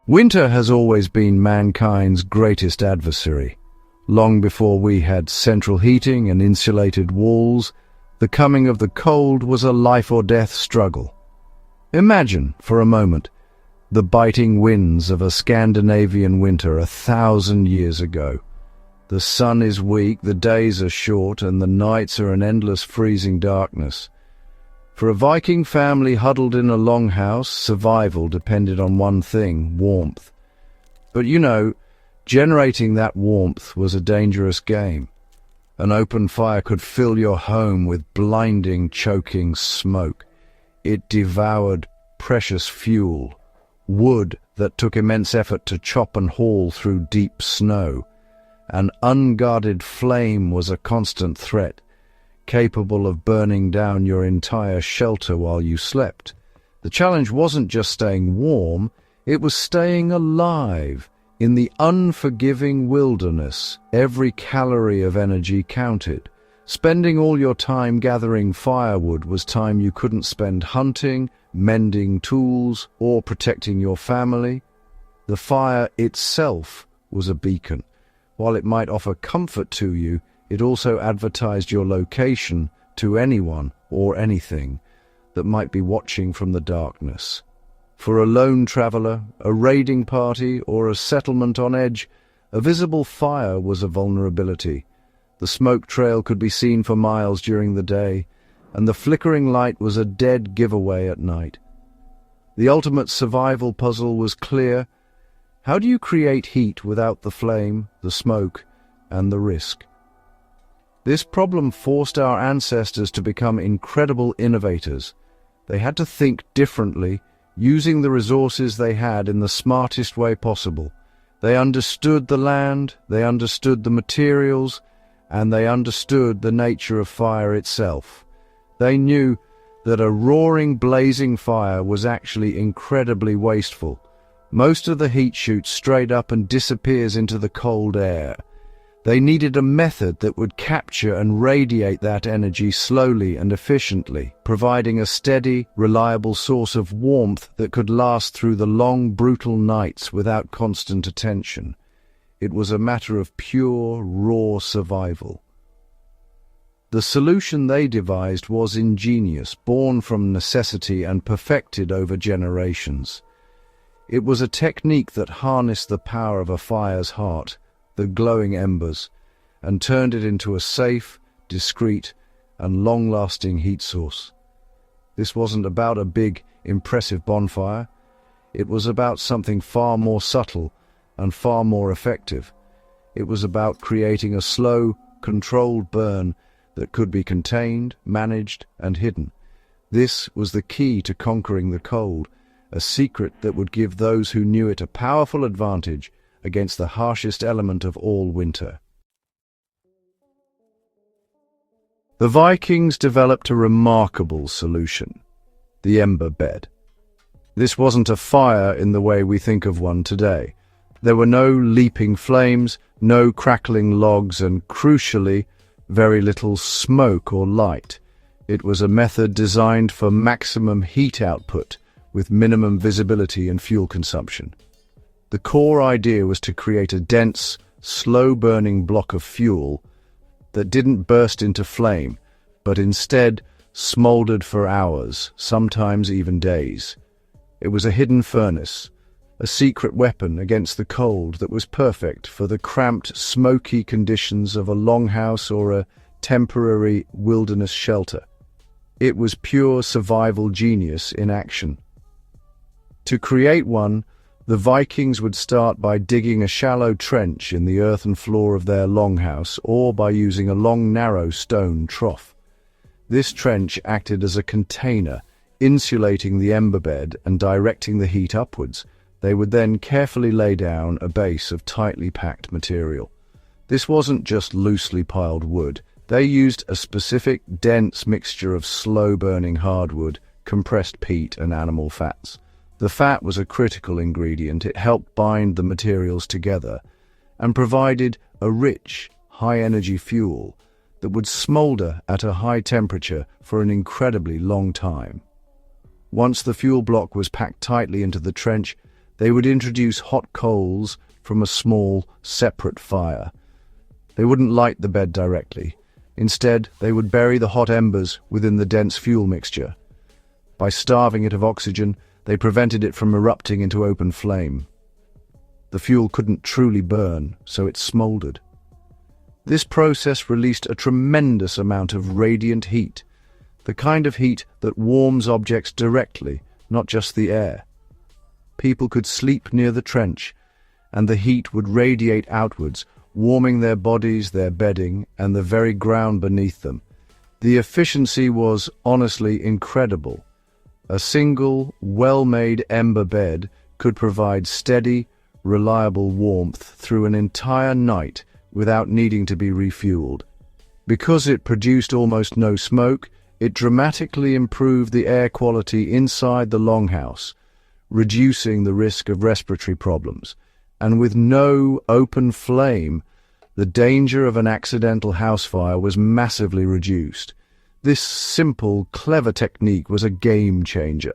Winter has always been mankind's greatest adversary. Long before we had central heating and insulated walls, the coming of the cold was a life-or-death struggle. Imagine, for a moment, the biting winds of a Scandinavian winter 1,000 years ago. The sun is weak, the days are short, and the nights are an endless freezing darkness. For a Viking family huddled in a longhouse, survival depended on one thing: warmth. But generating that warmth was a dangerous game. An open fire could fill your home with blinding, choking smoke. It devoured precious fuel, wood that took immense effort to chop and haul through deep snow. An unguarded flame was a constant threat, capable of burning down your entire shelter while you slept. The challenge wasn't just staying warm, it was staying alive. In the unforgiving wilderness, every calorie of energy counted. Spending all your time gathering firewood was time you couldn't spend hunting, mending tools, or protecting your family. The fire itself was a beacon. While it might offer comfort to you, it also advertised your location to anyone or anything that might be watching from the darkness. For a lone traveler, a raiding party, or a settlement on edge, a visible fire was a vulnerability. The smoke trail could be seen for miles during the day, and the flickering light was a dead giveaway at night. The ultimate survival puzzle was clear. How do you create heat without the flame, the smoke, and the risk? This problem forced our ancestors to become incredible innovators. They had to think differently, using the resources they had in the smartest way possible. They understood the land, they understood the materials, and they understood the nature of fire itself. They knew that a roaring, blazing fire was actually incredibly wasteful. Most of the heat shoots straight up and disappears into the cold air. They needed a method that would capture and radiate that energy slowly and efficiently, providing a steady, reliable source of warmth that could last through the long, brutal nights without constant attention. It was a matter of pure, raw survival. The solution they devised was ingenious, born from necessity and perfected over generations. It was a technique that harnessed the power of a fire's heart, the glowing embers, and turned it into a safe, discreet, and long-lasting heat source. This wasn't about a big, impressive bonfire. It was about something far more subtle and far more effective. It was about creating a slow, controlled burn that could be contained, managed, and hidden. This was the key to conquering the cold, a secret that would give those who knew it a powerful advantage against the harshest element of all winter. The Vikings developed a remarkable solution: the ember bed. This wasn't a fire in the way we think of one today. There were no leaping flames, no crackling logs, and crucially, very little smoke or light. It was a method designed for maximum heat output, with minimum visibility and fuel consumption. The core idea was to create a dense, slow-burning block of fuel that didn't burst into flame, but instead smoldered for hours, sometimes even days. It was a hidden furnace, a secret weapon against the cold that was perfect for the cramped, smoky conditions of a longhouse or a temporary wilderness shelter. It was pure survival genius in action. To create one, the Vikings would start by digging a shallow trench in the earthen floor of their longhouse, or by using a long, narrow stone trough. This trench acted as a container, insulating the ember bed and directing the heat upwards. They would then carefully lay down a base of tightly packed material. This wasn't just loosely piled wood. They used a specific, dense mixture of slow-burning hardwood, compressed peat, and animal fats. The fat was a critical ingredient. It helped bind the materials together and provided a rich, high-energy fuel that would smolder at a high temperature for an incredibly long time. Once the fuel block was packed tightly into the trench, They would introduce hot coals from a small, separate fire. They wouldn't light the bed directly. Instead, they would bury the hot embers within the dense fuel mixture. By starving it of oxygen, they prevented it from erupting into open flame. The fuel couldn't truly burn, so it smoldered. This process released a tremendous amount of radiant heat, the kind of heat that warms objects directly, not just the air. People could sleep near the trench, and the heat would radiate outwards, warming their bodies, their bedding, and the very ground beneath them. The efficiency was honestly incredible. A single, well-made ember bed could provide steady, reliable warmth through an entire night without needing to be refueled. Because it produced almost no smoke, it dramatically improved the air quality inside the longhouse, reducing the risk of respiratory problems. And with no open flame, the danger of an accidental house fire was massively reduced. This simple, clever technique was a game changer.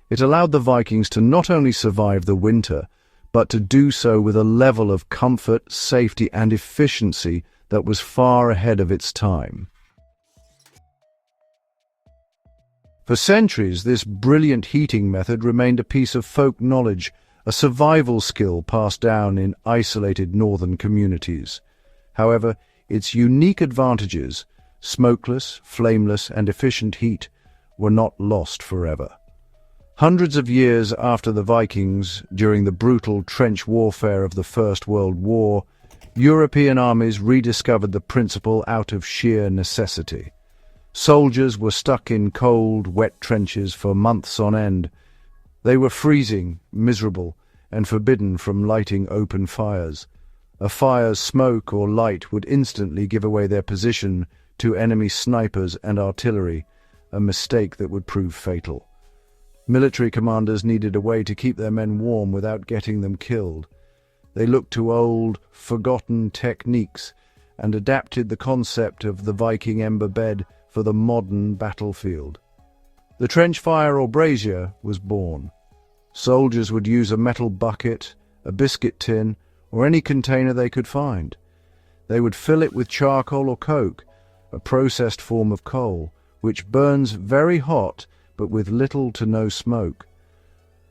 It allowed the Vikings to not only survive the winter, but to do so with a level of comfort, safety, and efficiency that was far ahead of its time. For centuries, this brilliant heating method remained a piece of folk knowledge, a survival skill passed down in isolated northern communities. However, its unique advantages, smokeless, flameless, and efficient heat, were not lost forever. Hundreds of years after the Vikings, during the brutal trench warfare of the First World War, European armies rediscovered the principle out of sheer necessity. Soldiers were stuck in cold, wet trenches for months on end. They were freezing, miserable, and forbidden from lighting open fires. A fire's smoke or light would instantly give away their position to enemy snipers and artillery, a mistake that would prove fatal. Military commanders needed a way to keep their men warm without getting them killed. They looked to old, forgotten techniques and adapted the concept of the Viking ember bed for the modern battlefield. The trench fire or brazier was born. Soldiers would use a metal bucket, a biscuit tin, or any container they could find. They would fill it with charcoal or coke, a processed form of coal, which burns very hot but with little to no smoke.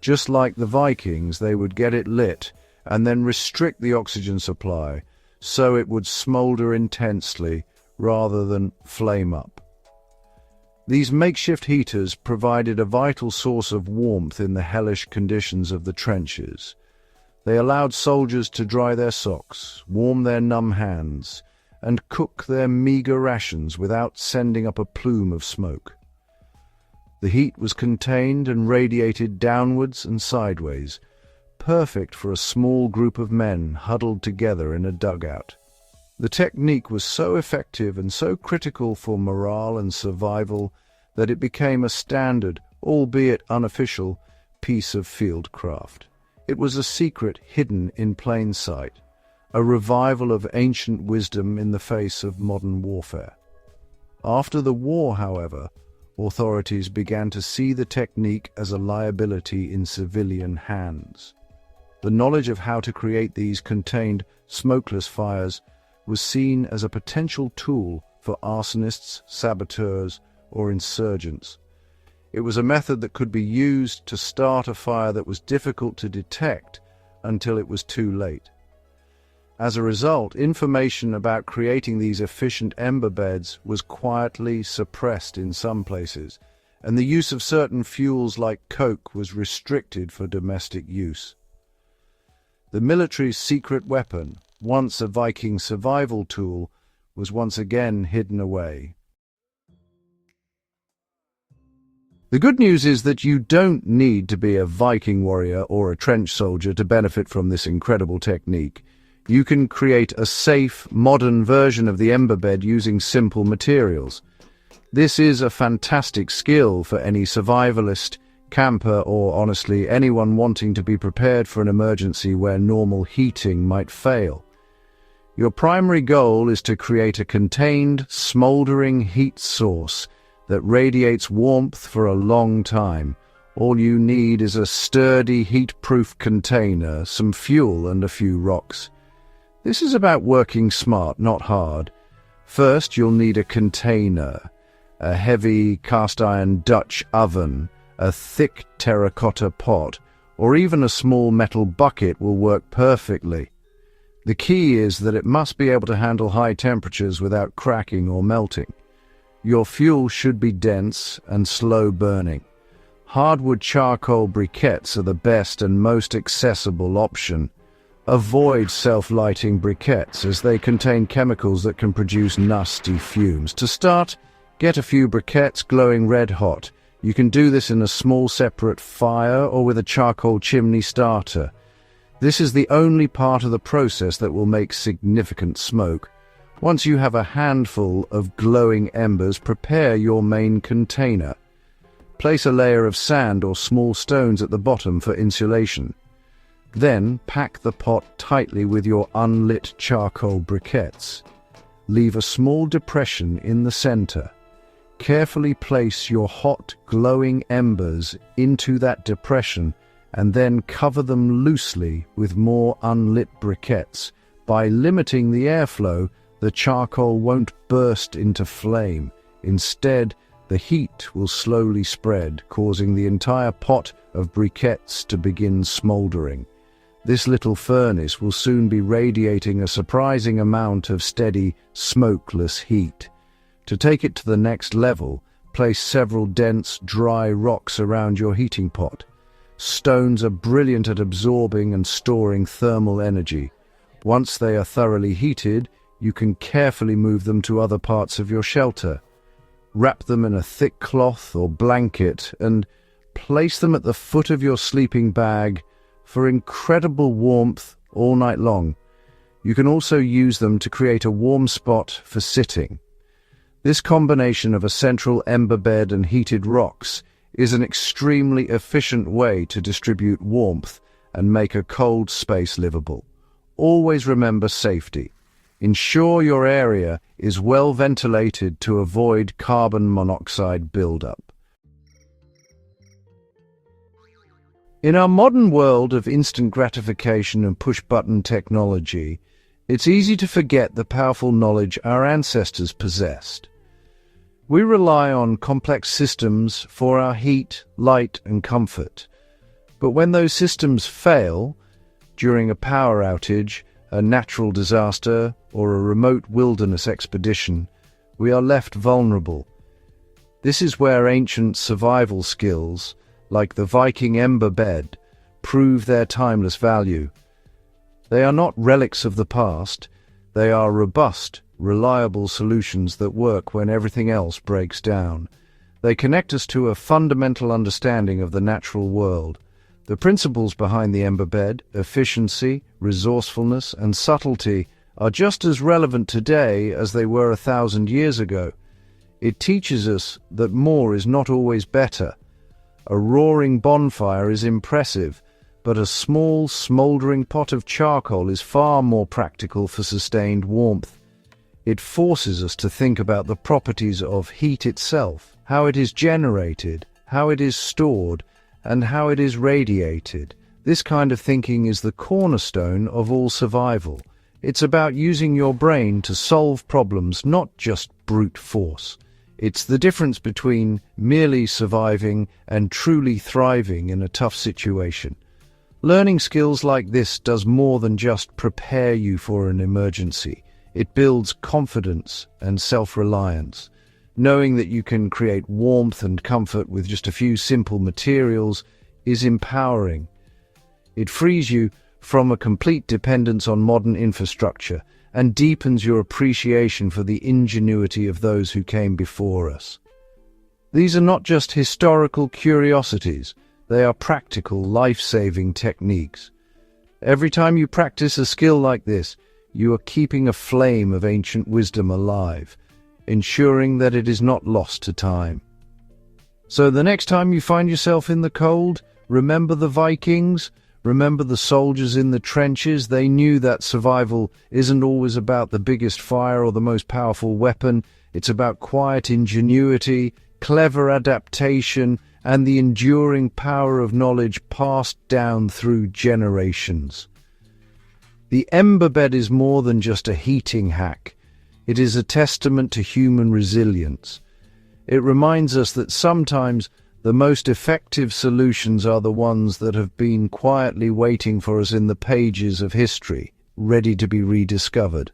Just like the Vikings, they would get it lit and then restrict the oxygen supply so it would smolder intensely rather than flame up. These makeshift heaters provided a vital source of warmth in the hellish conditions of the trenches. They allowed soldiers to dry their socks, warm their numb hands, and cook their meager rations without sending up a plume of smoke. The heat was contained and radiated downwards and sideways, perfect for a small group of men huddled together in a dugout. The technique was so effective and so critical for morale and survival that it became a standard, albeit unofficial, piece of fieldcraft. It was a secret hidden in plain sight, a revival of ancient wisdom in the face of modern warfare. After the war, however, authorities began to see the technique as a liability in civilian hands. The knowledge of how to create these contained, smokeless fires was seen as a potential tool for arsonists, saboteurs, or insurgents. It was a method that could be used to start a fire that was difficult to detect until it was too late. As a result, information about creating these efficient ember beds was quietly suppressed in some places, and the use of certain fuels like coke was restricted for domestic use. The military's secret weapon, once a Viking survival tool, was once again hidden away. The good news is that you don't need to be a Viking warrior or a trench soldier to benefit from this incredible technique. You can create a safe, modern version of the ember bed using simple materials. This is a fantastic skill for any survivalist, camper, or honestly anyone wanting to be prepared for an emergency where normal heating might fail. Your primary goal is to create a contained, smoldering heat source that radiates warmth for a long time, All you need is a sturdy, heat-proof container, some fuel, and a few rocks. This is about working smart, not hard. First, you'll need a container, a heavy cast-iron Dutch oven, a thick terracotta pot, or even a small metal bucket will work perfectly. The key is that it must be able to handle high temperatures without cracking or melting. Your fuel should be dense and slow burning. Hardwood charcoal briquettes are the best and most accessible option. Avoid self-lighting briquettes as they contain chemicals that can produce nasty fumes. To start, get a few briquettes glowing red hot. You can do this in a small separate fire or with a charcoal chimney starter. This is the only part of the process that will make significant smoke. Once you have a handful of glowing embers, prepare your main container. Place a layer of sand or small stones at the bottom for insulation. Then pack the pot tightly with your unlit charcoal briquettes. Leave a small depression in the center. Carefully place your hot, glowing embers into that depression and then cover them loosely with more unlit briquettes. By limiting the airflow, the charcoal won't burst into flame. Instead, the heat will slowly spread, causing the entire pot of briquettes to begin smoldering. This little furnace will soon be radiating a surprising amount of steady, smokeless heat. To take it to the next level, place several dense, dry rocks around your heating pot. Stones are brilliant at absorbing and storing thermal energy. Once they are thoroughly heated, you can carefully move them to other parts of your shelter. Wrap them in a thick cloth or blanket and place them at the foot of your sleeping bag for incredible warmth all night long. You can also use them to create a warm spot for sitting. This combination of a central ember bed and heated rocks is an extremely efficient way to distribute warmth and make a cold space livable. Always remember safety. Ensure your area is well ventilated to avoid carbon monoxide buildup. In our modern world of instant gratification and push-button technology, it's easy to forget the powerful knowledge our ancestors possessed. We rely on complex systems for our heat, light, and comfort. But when those systems fail, during a power outage, a natural disaster, or a remote wilderness expedition, we are left vulnerable. This is where ancient survival skills, like the Viking ember bed, prove their timeless value. They are not relics of the past, they are robust, reliable solutions that work when everything else breaks down. They connect us to a fundamental understanding of the natural world. The principles behind the ember bed, efficiency, resourcefulness, and subtlety, are just as relevant today as they were 1,000 years ago. It teaches us that more is not always better. A roaring bonfire is impressive, but a small, smouldering pot of charcoal is far more practical for sustained warmth. It forces us to think about the properties of heat itself, how it is generated, how it is stored, and how it is radiated. This kind of thinking is the cornerstone of all survival. It's about using your brain to solve problems, not just brute force. It's the difference between merely surviving and truly thriving in a tough situation. Learning skills like this does more than just prepare you for an emergency. It builds confidence and self-reliance. Knowing that you can create warmth and comfort with just a few simple materials is empowering. It frees you from a complete dependence on modern infrastructure and deepens your appreciation for the ingenuity of those who came before us. These are not just historical curiosities, they are practical, life-saving techniques. Every time you practice a skill like this, you are keeping a flame of ancient wisdom alive, ensuring that it is not lost to time. So the next time you find yourself in the cold, remember the Vikings, remember the soldiers in the trenches. They knew that survival isn't always about the biggest fire or the most powerful weapon. It's about quiet ingenuity, clever adaptation, and the enduring power of knowledge passed down through generations. The ember bed is more than just a heating hack. It is a testament to human resilience. It reminds us that sometimes the most effective solutions are the ones that have been quietly waiting for us in the pages of history, ready to be rediscovered.